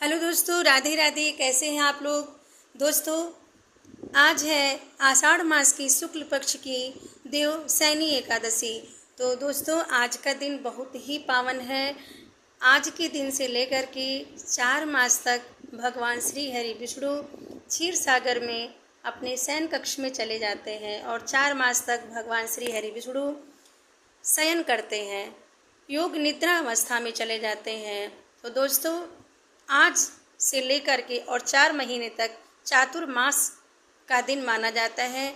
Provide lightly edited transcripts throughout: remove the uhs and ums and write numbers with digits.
Hello दोस्तों, राधे राधे। कैसे हैं आप लोग। दोस्तों, आज है आषाढ़ मास की शुक्ल पक्ष की देवशयनी एकादशी। तो दोस्तों, आज का दिन बहुत ही पावन है। आज के दिन से लेकर के 4 मास तक भगवान श्री हरि विष्णु क्षीर सागर में अपने शयन कक्ष में चले जाते हैं और 4 मास तक भगवान श्री हरि विष्णु शयन करते हैं, योग निद्रा अवस्था में चले जाते हैं। तो दोस्तों, आज से लेकर के और 4 महीने तक चातुर्मास का दिन माना जाता है।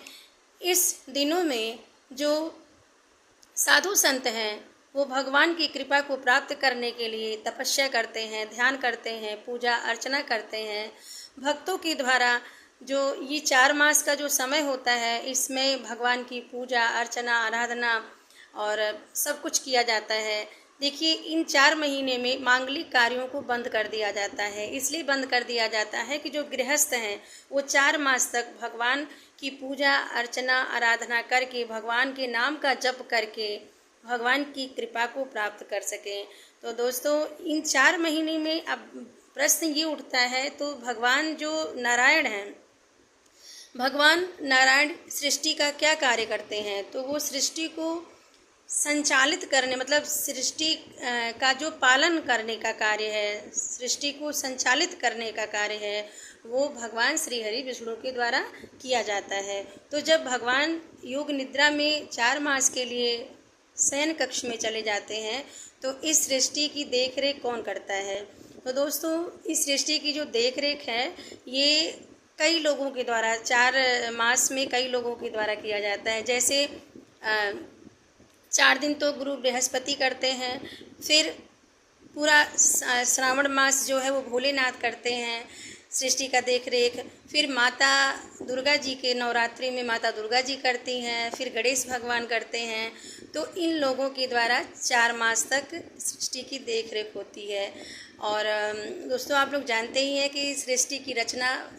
इस दिनों में जो साधु संत हैं वो भगवान की कृपा को प्राप्त करने के लिए तपस्या करते हैं, ध्यान करते हैं, पूजा अर्चना करते हैं। भक्तों के द्वारा जो ये 4 मास का जो समय होता है, इसमें भगवान की पूजा अर्चना आराधना और सब कुछ किया जाता है। देखिए, इन 4 महीने में मांगलिक कार्यों को बंद कर दिया जाता है। इसलिए बंद कर दिया जाता है कि जो गृहस्थ हैं वो 4 मास तक भगवान की पूजा अर्चना आराधना करके, भगवान के नाम का जप करके भगवान की कृपा को प्राप्त कर सकें। तो दोस्तों, इन 4 महीने में अब प्रश्न ये उठता है, तो भगवान जो नारायण हैं, भगवान नारायण सृष्टि का क्या कार्य करते हैं। तो वो सृष्टि को संचालित करने, मतलब सृष्टि का जो पालन करने का कार्य है, सृष्टि को संचालित करने का कार्य है, वो भगवान श्री हरि विष्णु के द्वारा किया जाता है। तो जब भगवान योग निद्रा में 4 मास के लिए शयन कक्ष में चले जाते हैं, तो इस सृष्टि की देख रेख कौन करता है। तो दोस्तों, इस सृष्टि की जो देख रेख है ये कई लोगों के द्वारा 4 मास में कई लोगों के द्वारा किया जाता है। जैसे 4 दिन तो गुरु बृहस्पति करते हैं, फिर पूरा श्रावण मास जो है वो भोलेनाथ करते हैं सृष्टि का देख रेख। फिर माता दुर्गा जी के नवरात्रि में माता दुर्गा जी करती हैं, फिर गणेश भगवान करते हैं। तो इन लोगों के द्वारा 4 मास तक सृष्टि की देख रेख होती है। और दोस्तों, आप लोग जानते ही हैं कि सृष्टि की रचना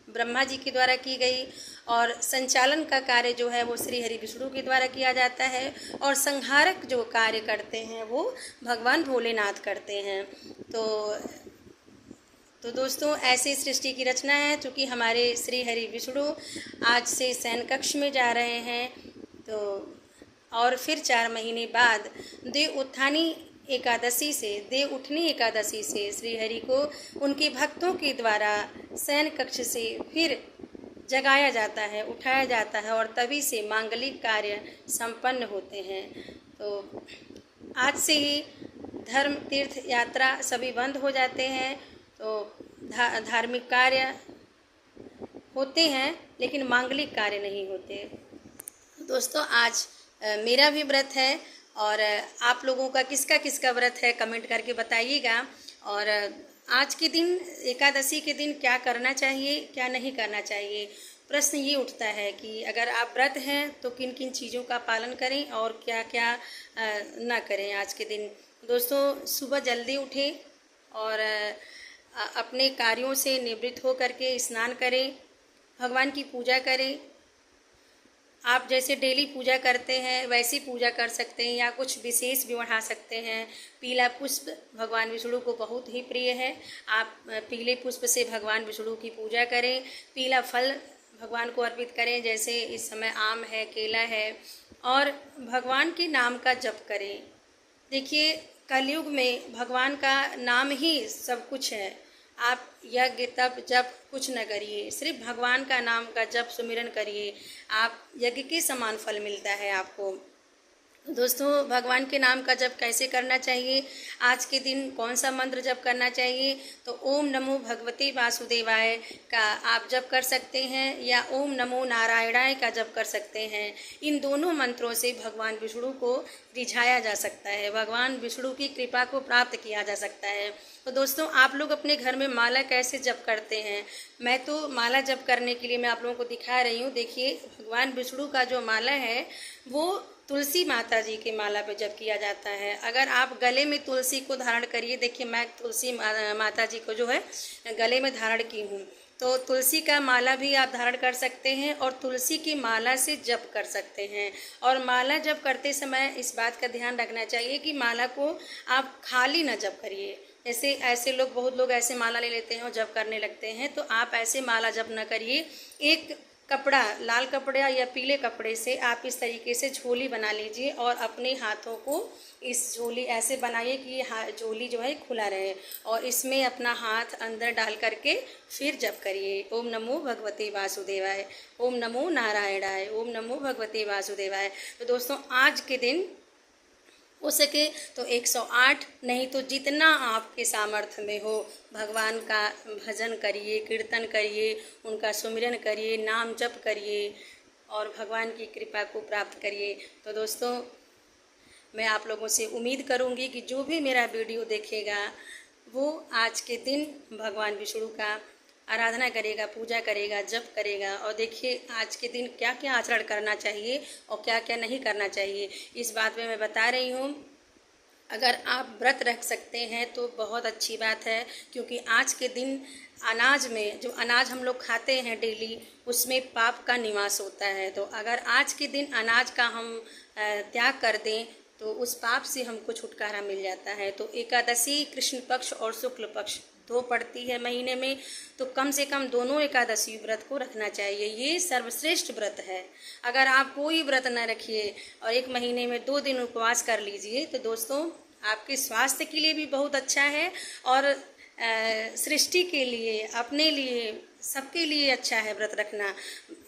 ब्रह्मा जी के द्वारा की गई और संचालन का कार्य जो है वो श्री हरि विष्णु के द्वारा किया जाता है और संहारक जो कार्य करते हैं वो भगवान भोलेनाथ करते हैं। तो दोस्तों, ऐसी सृष्टि की रचना है। चूँकि हमारे श्री हरि विष्णु आज से शयन कक्ष में जा रहे हैं, तो और फिर 4 महीने बाद देव उत्थानी एकादशी से, देव उठनी एकादशी से श्री हरि को उनके भक्तों के द्वारा शयन कक्ष से फिर जगाया जाता है, उठाया जाता है और तभी से मांगलिक कार्य संपन्न होते हैं। तो आज से ही धर्म तीर्थ यात्रा सभी बंद हो जाते हैं। तो धार्मिक कार्य होते हैं लेकिन मांगलिक कार्य नहीं होते। दोस्तों, आज मेरा भी व्रत है और आप लोगों का किसका किसका व्रत है कमेंट करके बताइएगा। और आज के दिन, एकादशी के दिन क्या करना चाहिए क्या नहीं करना चाहिए। प्रश्न ये उठता है कि अगर आप व्रत हैं तो किन किन चीज़ों का पालन करें और क्या क्या ना करें आज के दिन। दोस्तों, सुबह जल्दी उठें और अपने कार्यों से निवृत्त हो करके स्नान करें, भगवान की पूजा करें। आप जैसे डेली पूजा करते हैं वैसी पूजा कर सकते हैं या कुछ विशेष भी बढ़ा सकते हैं। पीला पुष्प भगवान विष्णु को बहुत ही प्रिय है। आप पीले पुष्प से भगवान विष्णु की पूजा करें। पीला फल भगवान को अर्पित करें, जैसे इस समय आम है, केला है, और भगवान के नाम का जप करें। देखिए, कलयुग में भगवान का नाम ही सब कुछ है। आप यज्ञ तप जप कुछ न करिए, सिर्फ भगवान का नाम का जप सुमिरन करिए, आप यज्ञ के समान फल मिलता है आपको। दोस्तों, भगवान के नाम का जप कैसे करना चाहिए, आज के दिन कौन सा मंत्र जप करना चाहिए। तो ओम नमो भगवते वासुदेवाय का आप जप कर सकते हैं या ओम नमो नारायणाय का जप कर सकते हैं। इन दोनों मंत्रों से भगवान विष्णु को रिझाया जा सकता है, भगवान विष्णु की कृपा को प्राप्त किया जा सकता है। तो दोस्तों, आप लोग अपने घर में माला कैसे जप करते हैं। मैं तो माला जप करने के लिए मैं आप लोगों को दिखा रही हूँ। देखिए, भगवान विष्णु का जो माला है वो तुलसी माता जी के माला पे जप किया जाता है। अगर आप गले में तुलसी को धारण करिए, देखिए मैं तुलसी माता जी को जो है गले में धारण की हूँ। तो तुलसी का माला भी आप धारण कर सकते हैं और तुलसी की माला से जप कर सकते हैं। और माला जप करते समय इस बात का ध्यान रखना चाहिए कि माला को आप खाली न जप करिए। ऐसे ऐसे लोग, बहुत लोग ऐसे माला ले लेते हैं और जप करने लगते हैं, तो आप ऐसे माला जप न करिए। एक कपड़ा, लाल कपड़ा या पीले कपड़े से आप इस तरीके से झोली बना लीजिए और अपने हाथों को इस झोली ऐसे बनाइए कि झोली जो है खुला रहे, और इसमें अपना हाथ अंदर डाल करके फिर जप करिए, ओम नमो भगवते वासुदेवाय, ओम नमो नारायणाय, ओम नमो भगवते वासुदेवाय। तो दोस्तों आज के दिन हो सके तो 108, नहीं तो जितना आपके सामर्थ्य में हो भगवान का भजन करिए, कीर्तन करिए, उनका सुमिरन करिए, नाम जप करिए और भगवान की कृपा को प्राप्त करिए। तो दोस्तों मैं आप लोगों से उम्मीद करूंगी कि जो भी मेरा वीडियो देखेगा वो आज के दिन भगवान विष्णु का आराधना करेगा, पूजा करेगा, जप करेगा। और देखिए आज के दिन क्या क्या आचरण करना चाहिए और क्या क्या नहीं करना चाहिए, इस बात में मैं बता रही हूँ। अगर आप व्रत रख सकते हैं तो बहुत अच्छी बात है, क्योंकि आज के दिन अनाज में, जो अनाज हम लोग खाते हैं डेली, उसमें पाप का निवास होता है। तो अगर आज के दिन अनाज का हम त्याग कर दें तो उस पाप से हमको छुटकारा मिल जाता है। तो एकादशी कृष्ण पक्ष और शुक्ल पक्ष 2 पड़ती है महीने में, तो कम से कम दोनों एकादशी व्रत को रखना चाहिए। ये सर्वश्रेष्ठ व्रत है। अगर आप कोई व्रत न रखिए और एक महीने में 2 दिन उपवास कर लीजिए तो दोस्तों आपके स्वास्थ्य के लिए भी बहुत अच्छा है और सृष्टि के लिए, अपने लिए, सबके लिए अच्छा है व्रत रखना।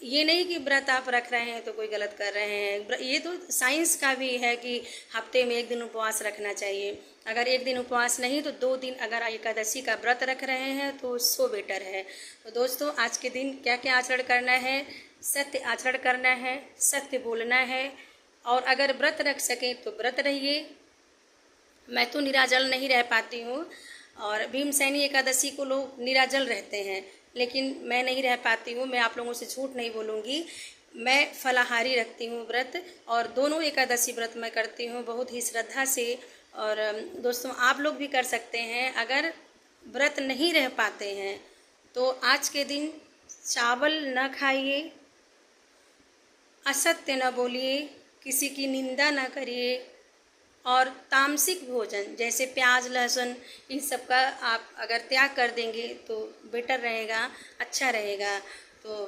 ये नहीं कि व्रत आप रख रहे हैं तो कोई गलत कर रहे हैं, ये तो साइंस का भी है कि हफ्ते में 1 दिन उपवास रखना चाहिए। अगर 1 दिन उपवास नहीं तो 2 दिन अगर एकादशी का व्रत रख रहे हैं तो सो बेटर है। तो दोस्तों आज के दिन क्या क्या आचरण करना है, सत्य आचरण करना है, सत्य बोलना है, और अगर व्रत रख सकें तो व्रत रहिए। मैं तो निराजल नहीं रह पाती हूँ और भीमसेनी एकादशी को लोग निराजल रहते हैं, लेकिन मैं नहीं रह पाती हूँ। मैं आप लोगों से झूठ नहीं बोलूँगी, मैं फलाहारी रखती हूँ व्रत, और दोनों एकादशी व्रत मैं करती हूँ बहुत ही श्रद्धा से। और दोस्तों आप लोग भी कर सकते हैं। अगर व्रत नहीं रह पाते हैं तो आज के दिन चावल न खाइए, असत्य न बोलिए, किसी की निंदा न करिए, और तामसिक भोजन जैसे प्याज, लहसुन, इन सब का आप अगर त्याग कर देंगे तो बेटर रहेगा, अच्छा रहेगा। तो